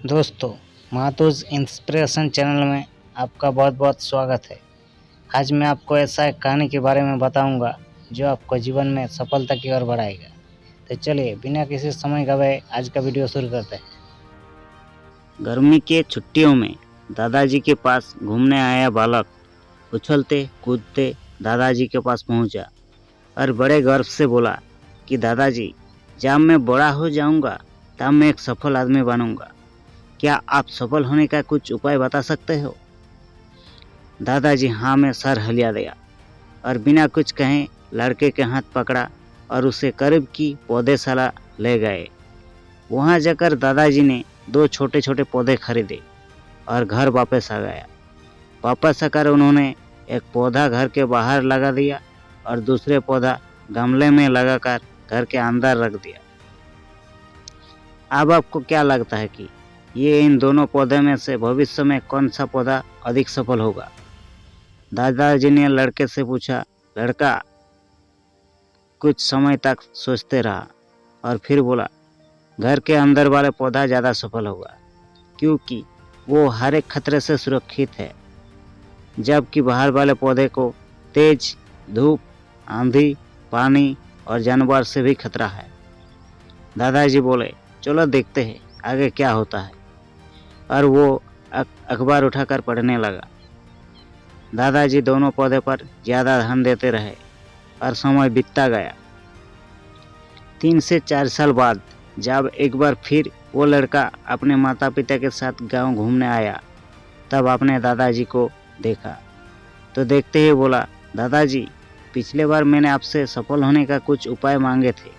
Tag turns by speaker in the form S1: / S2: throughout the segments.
S1: दोस्तों, मातूज inspiration channel में आपका बहुत बहुत स्वागत है। आज मैं आपको ऐसा एक कहानी के बारे में बताऊंगा जो आपको जीवन में सफलता की ओर बढ़ाएगा। तो चलिए बिना किसी समय गवाए आज का वीडियो शुरू करते हैं। गर्मी के छुट्टियों में दादाजी के पास घूमने आया बालक उछलते कूदते दादाजी के पास पहुंचा और बड़े गर्व से बोला कि दादाजी, जब मैं बड़ा हो जाऊंगा तब मैं एक सफल आदमी बनूंगा। क्या आप सफल होने का कुछ उपाय बता सकते हो? दादाजी हाँ में सर हिला दिया और बिना कुछ कहे लड़के के हाथ पकड़ा और उसे करीब की पौधेशाला ले गए। वहां जाकर दादाजी ने 2 छोटे छोटे पौधे खरीदे और घर वापस आ गया। वापस आकर उन्होंने एक पौधा घर के बाहर लगा दिया और दूसरे पौधा गमले में लगाकर घर के अंदर रख दिया। अब आपको क्या लगता है कि ये इन दोनों पौधे में से भविष्य में कौन सा पौधा अधिक सफल होगा? दादाजी ने लड़के से पूछा। लड़का कुछ समय तक सोचते रहा और फिर बोला, घर के अंदर वाला पौधा ज़्यादा सफल होगा क्योंकि वो हर एक खतरे से सुरक्षित है, जबकि बाहर वाले पौधे को तेज धूप, आंधी, पानी और जानवर से भी खतरा है। दादाजी बोले, चलो देखते हैं आगे क्या होता है। और वो अखबार उठाकर पढ़ने लगा। दादाजी दोनों पौधे पर ज़्यादा ध्यान देते रहे और समय बीतता गया। 3 से 4 साल बाद जब एक बार फिर वो लड़का अपने माता पिता के साथ गांव घूमने आया, तब अपने दादाजी को देखा तो देखते ही बोला, दादाजी, पिछले बार मैंने आपसे सफल होने का कुछ उपाय मांगे थे,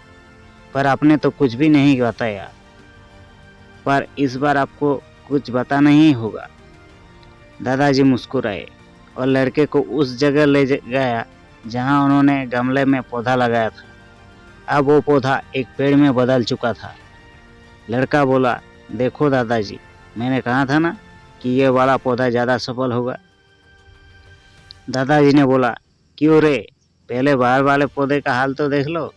S1: पर आपने तो कुछ भी नहीं बताया। पर इस बार आपको कुछ बताना ही होगा। दादाजी मुस्कुराए और लड़के को उस जगह ले गया जहां उन्होंने गमले में पौधा लगाया था। अब वो पौधा एक पेड़ में बदल चुका था। लड़का बोला, देखो दादाजी, मैंने कहा था ना कि ये वाला पौधा ज़्यादा सफल होगा। दादाजी ने बोला, क्यों रे, पहले बाहर वाले पौधे का हाल तो देख लो।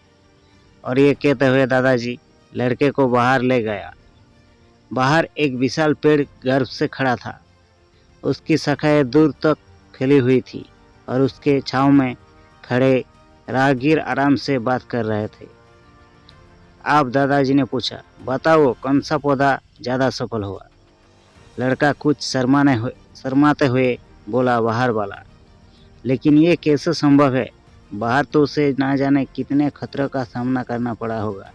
S1: और ये कहते हुए दादाजी लड़के को बाहर ले गया। बाहर एक विशाल पेड़ गर्व से खड़ा था। उसकी शाखाएं दूर तक फैली हुई थी और उसके छांव में खड़े राहगीर आराम से बात कर रहे थे। अब दादाजी ने पूछा, बताओ कौन सा पौधा ज़्यादा सफल हुआ? लड़का कुछ शर्माते हुए बोला, बाहर वाला। लेकिन ये कैसे संभव है? बाहर तो उसे ना जाने कितने खतरों का सामना करना पड़ा होगा।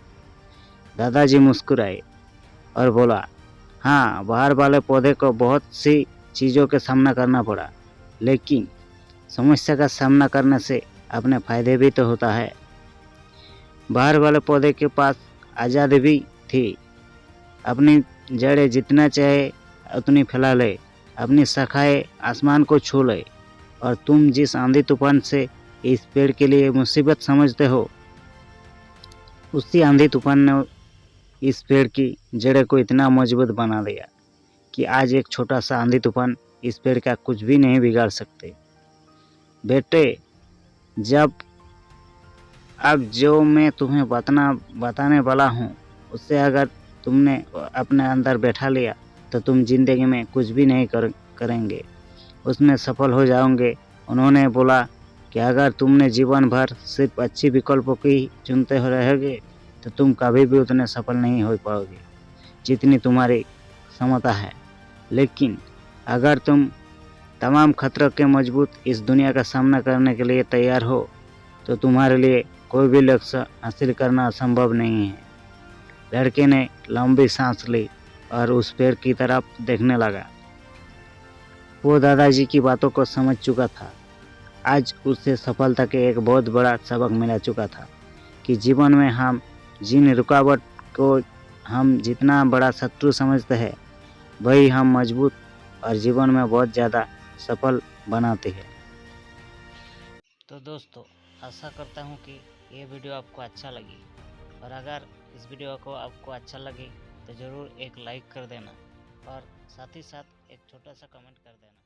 S1: दादाजी मुस्कुराए और बोला, हाँ, बाहर वाले पौधे को बहुत सी चीज़ों का सामना करना पड़ा, लेकिन समस्या का सामना करने से अपने फायदे भी तो होता है। बाहर वाले पौधे के पास आज़ादी भी थी, अपनी जड़ें जितना चाहे उतनी फैला ले, अपनी शाखाएं आसमान को छू ले। और तुम जिस आंधी तूफान से इस पेड़ के लिए मुसीबत समझते हो, उसी आंधी तूफान ने इस पेड़ की जड़ें को इतना मजबूत बना दिया कि आज एक छोटा सा आंधी तूफान इस पेड़ का कुछ भी नहीं बिगाड़ सकते। बेटे, जब अब जो मैं तुम्हें बताने वाला हूँ, उससे अगर तुमने अपने अंदर बैठा लिया तो तुम जिंदगी में कुछ भी नहीं करेंगे, उसमें सफल हो जाओगे। उन्होंने बोला कि अगर तुमने जीवन भर सिर्फ अच्छी विकल्पों की चुनते हो रहोगे तो तुम कभी भी उतने सफल नहीं हो पाओगे जितनी तुम्हारी क्षमता है। लेकिन अगर तुम तमाम खतरों के मजबूत इस दुनिया का सामना करने के लिए तैयार हो तो तुम्हारे लिए कोई भी लक्ष्य हासिल करना असंभव नहीं है। लड़के ने लंबी सांस ली और उस पेड़ की तरफ देखने लगा। वो दादाजी की बातों को समझ चुका था। आज उससे सफलता के एक बहुत बड़ा सबक मिला चुका था कि जीवन में हम जिन रुकावट को हम जितना बड़ा शत्रु समझते हैं, वही हम मजबूत और जीवन में बहुत ज़्यादा सफल बनाते हैं। तो दोस्तों, आशा करता हूँ कि ये वीडियो आपको अच्छा लगी, और अगर इस वीडियो को आपको अच्छा लगे तो ज़रूर एक लाइक कर देना और साथ ही साथ एक छोटा सा कमेंट कर देना।